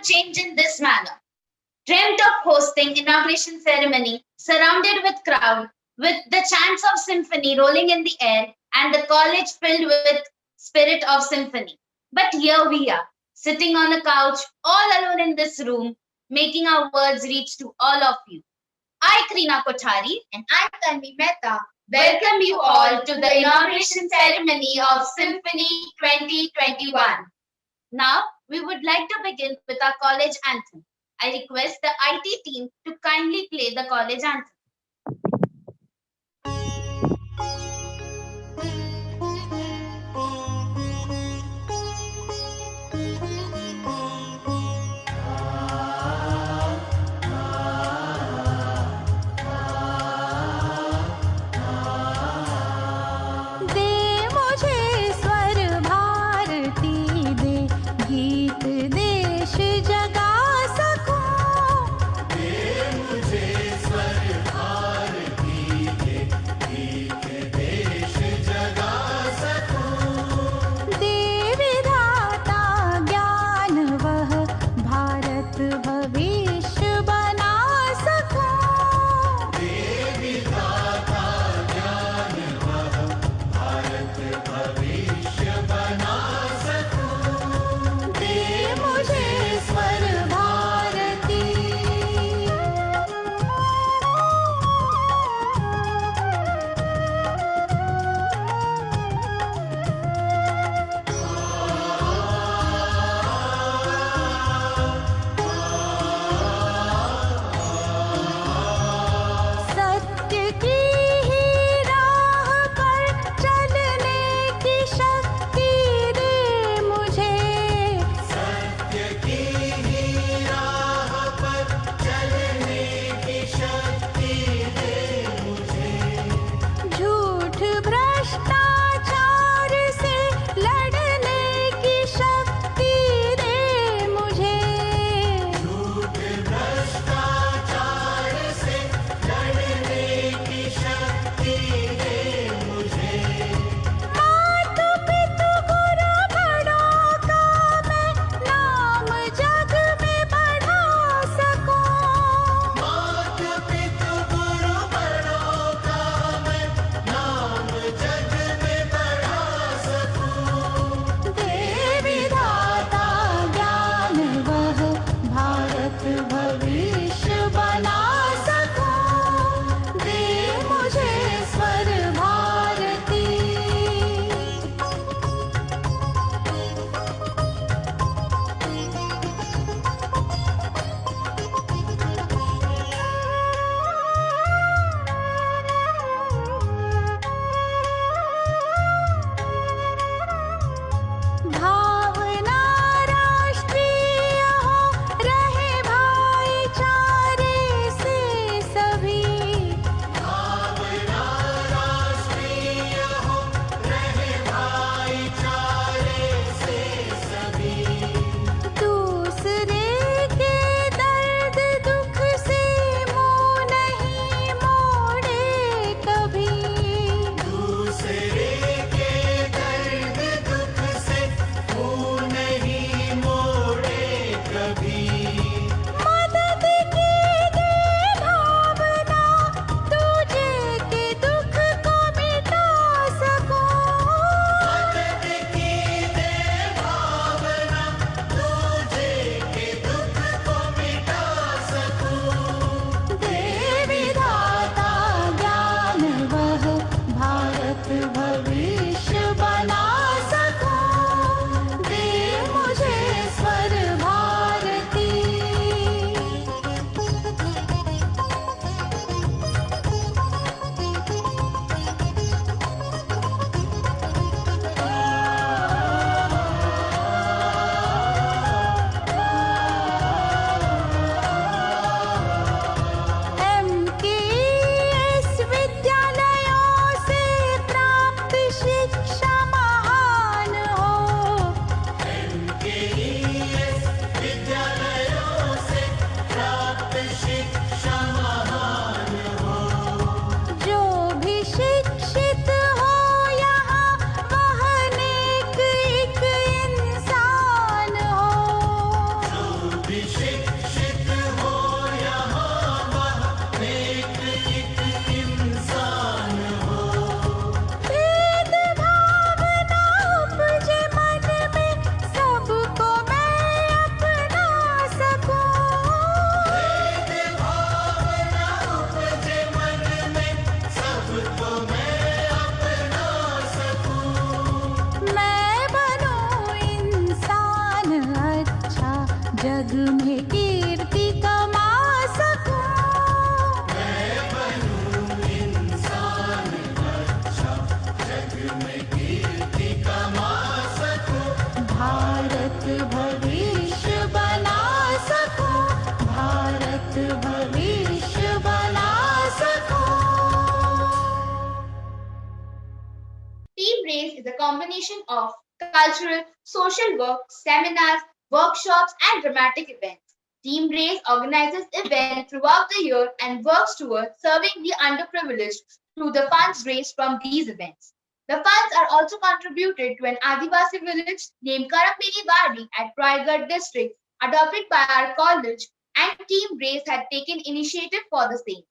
change in this manner. Dreamt of hosting inauguration ceremony surrounded with crowd, with the chants of symphony rolling in the air and the college filled with spirit of symphony. But here we are, sitting on a couch, all alone in this room, making our words reach to all of you. I, Krina Kothari, And I'm Tanvi Mehta. welcome you all to the inauguration ceremony of Symphony 2021. Now, we would like to begin with our college anthem. I request the IT team to kindly play the college anthem. दे मुझे स्वर भारती दे गीत देश जगा सकूं। दे मुझे स्वर जग में कीर्ति कमा सकूं। मैं बनूं इंसान अच्छा, जग में कीर्ति कमा सकूं। भारत भविष्य बना सकूं, भारत भविष्य बना सकूं। Team Race is a combination of cultural, social work, seminars, workshops, and dramatic events. Team Race organizes events throughout the year and works towards serving the underprivileged through the funds raised from these events. The funds are also contributed to an Adivasi village named Karambini Wadi at Raigad district, adopted by our college, and Team Race had taken initiative for the same.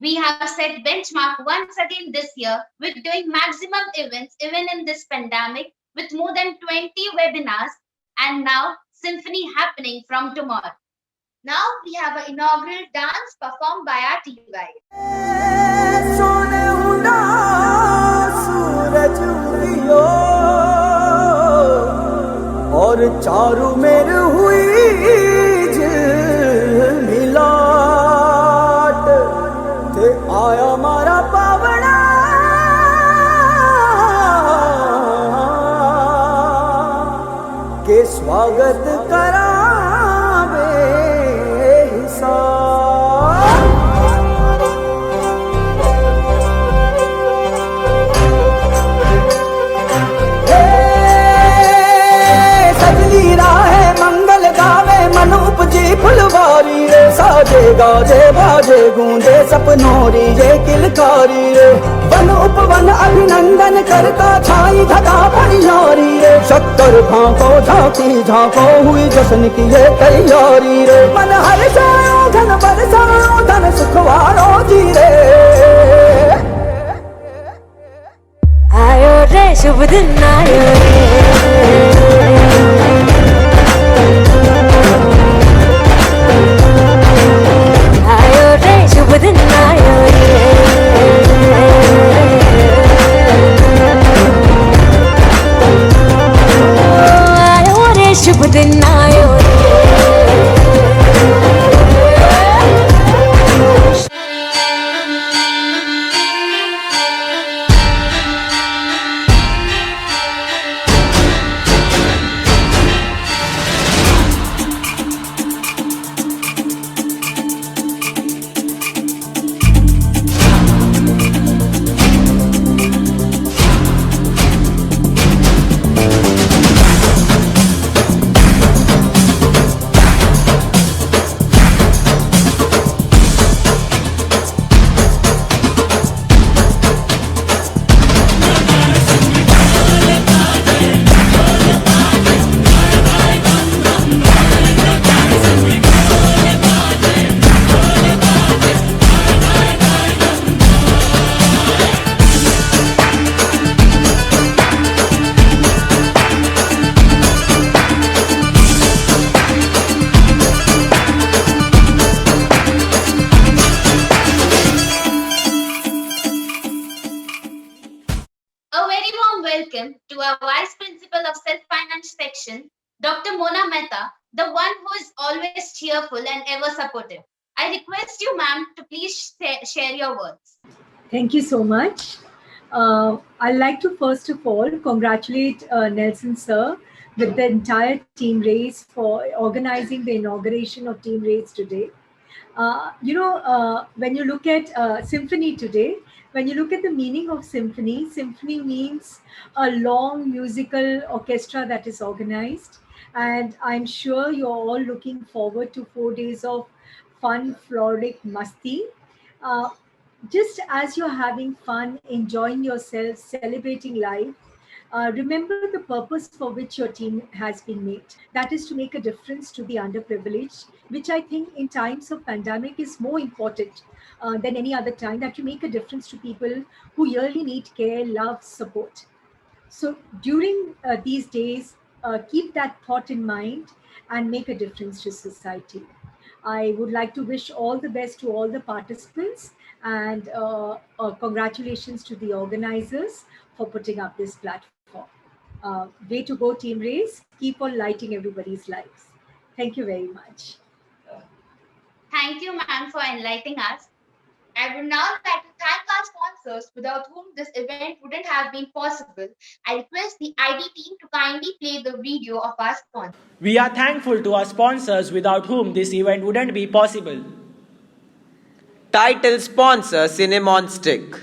We have set benchmark once again this year with doing maximum events even in this pandemic with more than 20 webinars and now symphony happening from tomorrow. Now we have an inaugural dance performed by our team guys. और चारू मेर हुई मिलाट ते आया मारा पावना के स्वागत करावे हिसाब। सजली राहे मंगल गावे मन उपजी फुलवारी रे, साजे गाजे बाजे गूंजे सपनोरी रे किलकारी रे। वन उपवन अभिनंदन करता छाई धगा परियारी रे, शक्कर भांको झांकी झांको हुई जश्न की ये तैयारी रे। मन हर जाओ धन बरसाओ धन सुखवारो जी रे। आयो रे शुभ दिन आयो रे, आयो रे शुभ दिन आयो रे, आयो रे शुभ दिन आयो रे। A very warm welcome to our Vice Principal of Self-Finance Section, Dr. Mona Mehta, the one who is always cheerful and ever supportive. I request you, ma'am, to please share your words. Thank you so much. I'd like to first of all congratulate Nelson sir with the entire Team Race for organizing the inauguration of Team Race today. When you look at symphony today, when you look at the meaning of symphony, symphony means a long musical orchestra that is organized. And I'm sure you're all looking forward to 4 days of fun, frolic, masti. Just as you're having fun, enjoying yourself, celebrating life, remember the purpose for which your team has been made. That is to make a difference to the underprivileged, which I think in times of pandemic is more important than any other time, that you make a difference to people who really need care, love, support. So during these days, keep that thought in mind and make a difference to society. I would like to wish all the best to all the participants and congratulations to the organizers for putting up this platform. Way to go, Team Race. Keep on lighting everybody's lives. Thank you very much. Thank you, ma'am, for enlightening us. I would now like to thank our sponsors without whom this event wouldn't have been possible. I request the ID team to kindly play the video of our sponsors. We are thankful to our sponsors without whom this event wouldn't be possible. Title sponsor Cinnamon Stick.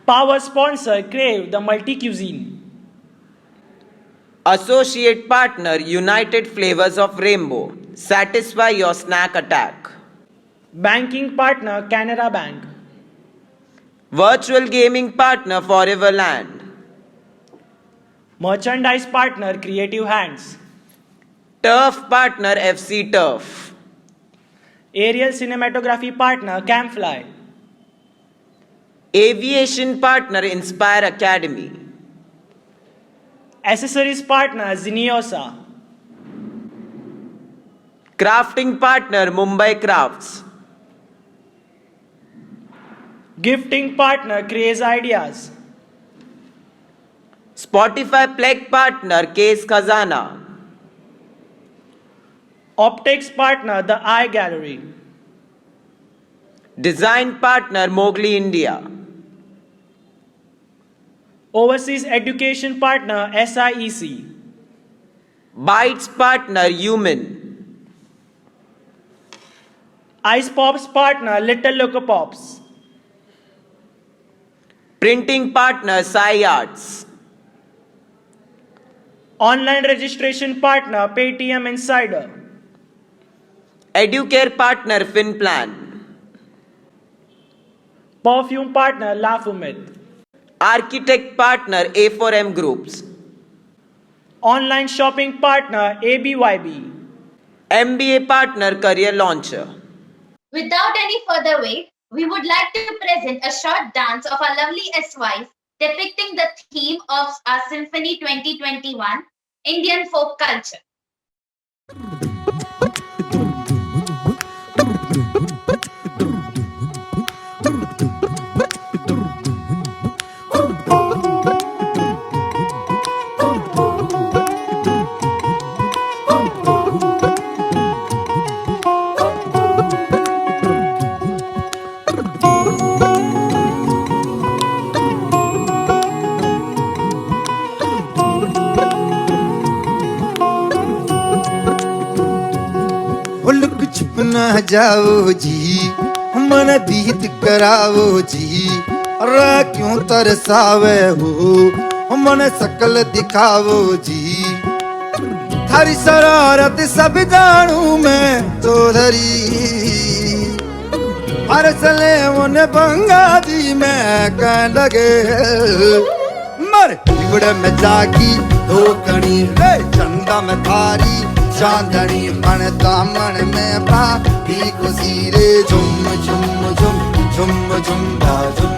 Power sponsor Crave the Multi Cuisine. Associate partner United Flavors of Rainbow. Satisfy your snack attack. Banking partner Canara Bank. Virtual gaming partner Foreverland. Merchandise partner Creative Hands. Turf partner FC Turf. Aerial cinematography partner Camfly. Aviation partner Inspire Academy. Accessories partner Ziniosa. Crafting partner Mumbai Crafts. Gifting partner Craze Ideas. Spotify Play partner Case Khazana. Optics partner The Eye Gallery. Design partner Mowgli India. Overseas education partner SIEC. Bytes partner Human. Ice Pops partner Little Loco Pops. Printing partner Sai Arts. Online registration partner Paytm Insider. Educare partner FinPlan. Perfume partner La Fumette. Architect partner A4M Groups. Online shopping partner ABYB. MBA partner Career Launcher. Without any further wait, we would like to present a short dance of our lovely ex-wife depicting the theme of our Symphony 2021, Indian folk culture. Look छुप ना जाओ जी मन दीद कराओ जी रा क्यों तरसावे हो मन सकल दिखाओ जी थारी शरारत सब जानू मैं तो धरी हर सले मुन बंगा दी मैं कह लगे मर बिगड़ में जागी दो कणी रे चंदा में थारी चांदनी मन दामन में पापी खुशी रे झुम झुम झुम झुम झुम झुम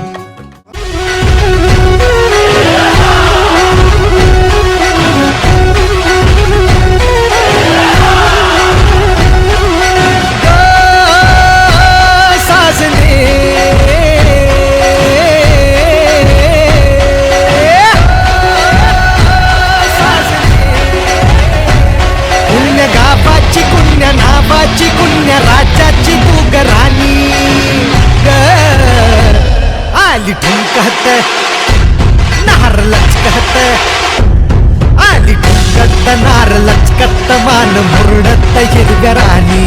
नावाची कुण्या राजाची तू गराणी आली ठुमकत नार लचकत आली ठुमकत नार लचकत मान मुरडत हिरगराणी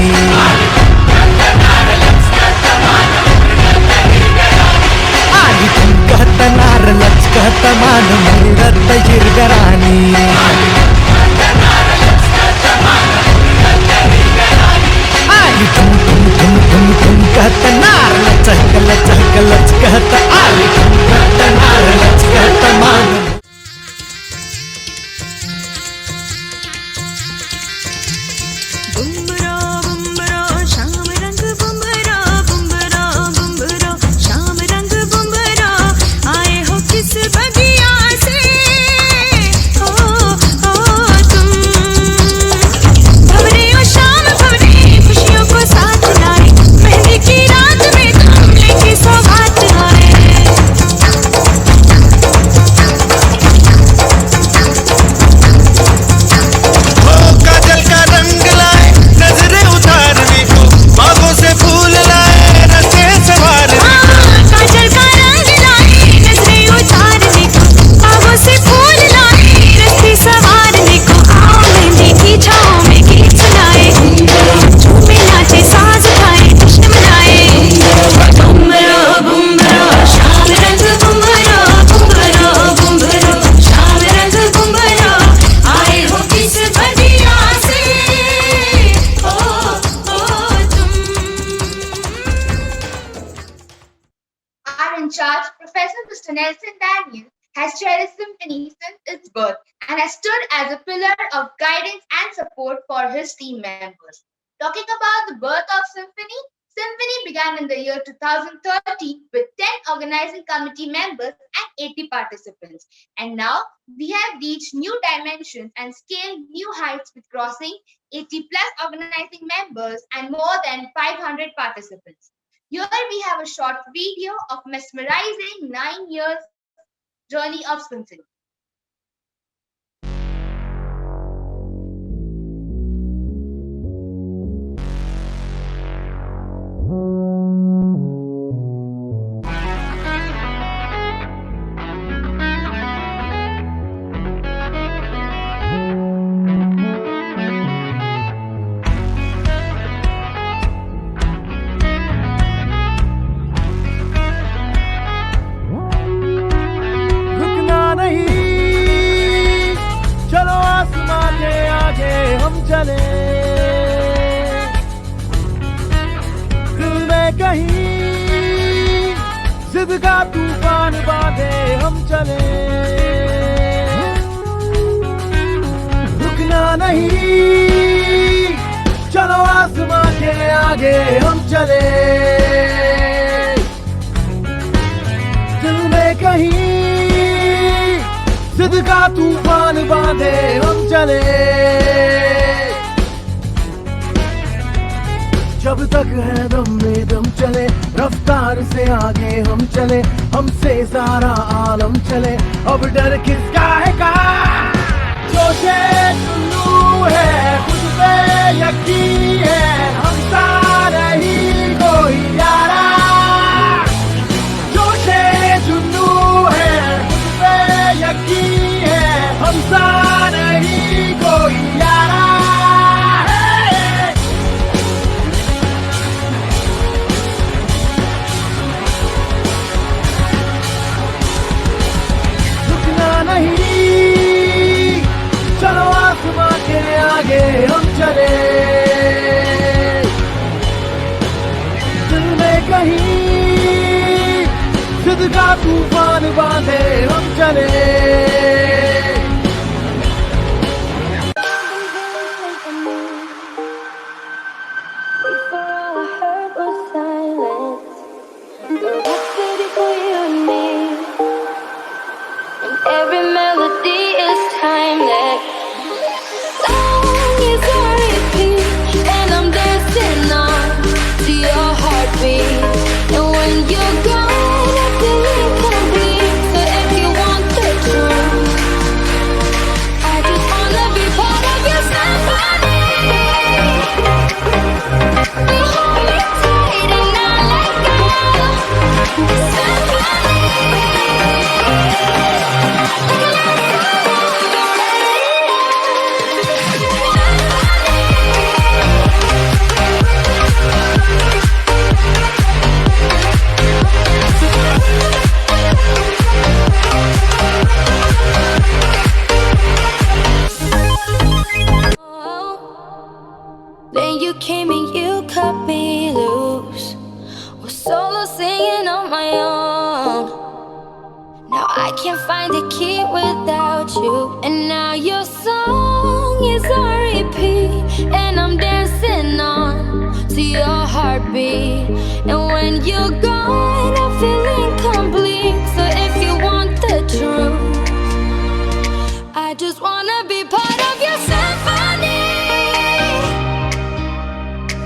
आली ठुमकत नार लचकत मान मुरडत हिरगराणी आली ठुम ठुम ठुम ठुम ठुम कहत नार लचक लचक लचकत आली ठुम कहत नार लचकत मान बुम्बरा बुम्बरा शाम रंग बुम्बरा बुम्बरा बुम्बरा शाम रंग बुम्बरा आए हो किस बगिया से ओ Nelson Daniel, has cherished symphony since its birth and has stood as a pillar of guidance and support for his team members. Talking about the birth of symphony, symphony began in the year 2013 with 10 organizing committee members and 80 participants. And now we have reached new dimensions and scaled new heights with crossing 80 plus organizing members and more than 500 participants. Here we have a short video of mesmerizing 9 years journey of symphony. रुकना नहीं, चलो आसमां के आगे हम चले, दिल में कहीं जिद का तूफान बांधे हम चले, रुकना नहीं, चलो आसमां के आगे हम चले, दिल में कहीं जिद का तूफान बांधे हम चले, जब तक है दम में दम चले, रफ्तार से आगे हम चले, हमसे सारा आलम चले, अब डर किसका है कहा, जोशे जुनू है, खुद पे यकीन है, हम सा नहीं कोई यारा, जोशे जुनू है, खुद पे यकीन है, हम सा नहीं कोई यारा। रुकना नहीं, चलो आसमां के आगे हम चले, दिल में कहीं जिद का तूफान बांधे हम चले। Before all I heard was silence, the rhapsody for you and me, and every melody is timeless. Song is a repeat, and I'm dancing on to your heartbeat. And when you're gone, I feel incomplete. So if you want the truth, I just wanna be part of your symphony. You hold me tight and not let go. Symphony, like a love song on the radio. Then you came and you cut me loose. Was solo singing on my own. Now I can't find a key without you. And now your song is on repeat, and I'm dancing on to your heartbeat. And when you're gone, I feel incomplete. So if you want the truth, I just wanna be part of your symphony.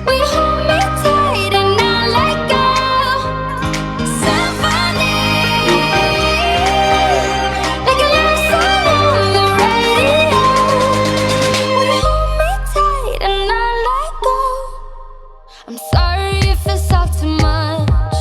Will you hold me tight and not let go? Symphony, like a love song on the radio. Will you hold me tight and not let go? I'm sorry if it's all too much.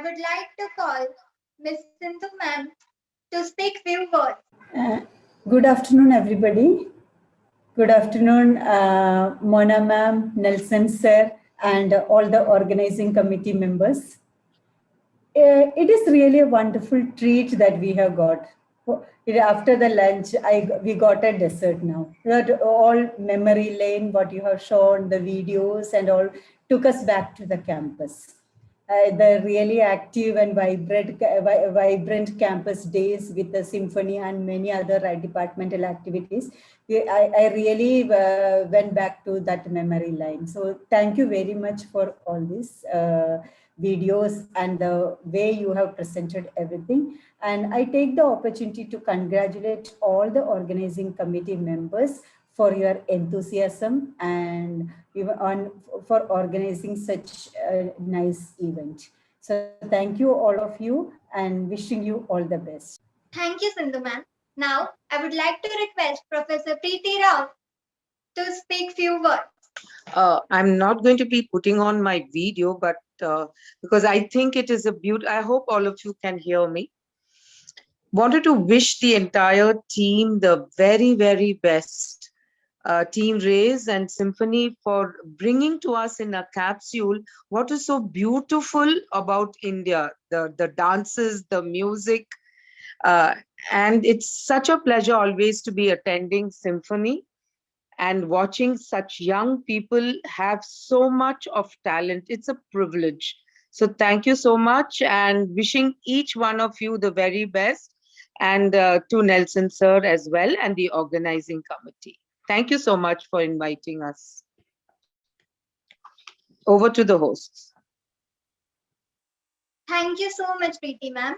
would like to call Miss Sindhu ma'am to speak few words. Good afternoon, everybody. Good afternoon, Mona ma'am, Nelson sir, and all the organizing committee members. It is really a wonderful treat that we have got. After the lunch, we got a dessert now. That all memory lane, what you have shown, the videos and all, took us back to the campus. The really active and vibrant campus days with the symphony and many other departmental activities. I really went back to that memory line. So thank you very much for all this. Videos and the way you have presented everything. And I take the opportunity to congratulate all the organizing committee members for your enthusiasm and even for organizing such a nice event. So thank you all of you and wishing you all the best. Thank you, Sindhu ma'am. Now, I would like to request Professor Preeti Rao to speak few words. I'm not going to be putting on my video, but because I think it is a beauty, I hope all of you can hear me. Wanted to wish the entire team the very, very best. Team Raise and Symphony for bringing to us in a capsule what is so beautiful about India, the dances, the music. And it's such a pleasure always to be attending Symphony and watching such young people have so much of talent. It's a privilege. So thank you so much and wishing each one of you the very best, and to Nelson sir as well and the organizing committee. Thank you so much for inviting us. Over to the hosts. Thank you so much, Preeti ma'am.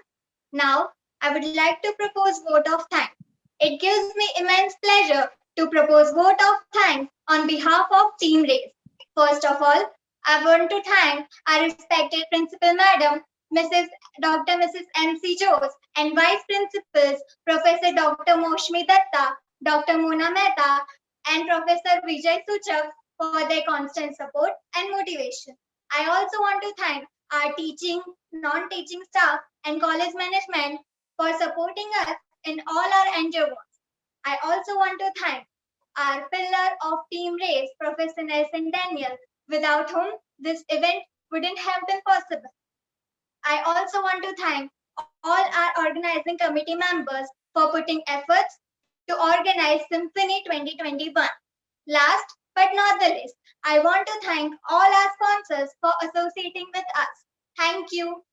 Now, I would like to propose vote of thanks. It gives me immense pleasure to propose vote of thanks on behalf of Team Raise. First of all, I want to thank our respected Principal Madam, Dr. Mrs. M.C. Jose, and Vice Principals, Professor Dr. Moshmi Datta, Dr. Mona Mehta, and Professor Vijay Suchak for their constant support and motivation. I also want to thank our teaching, non-teaching staff, and college management for supporting us in all our endeavors. I also want to thank our pillar of Team Race, Professor Nelson Daniel, without whom this event wouldn't have been possible. I also want to thank all our organizing committee members for putting efforts to organize Symphony 2021. Last but not the least, I want to thank all our sponsors for associating with us. Thank you.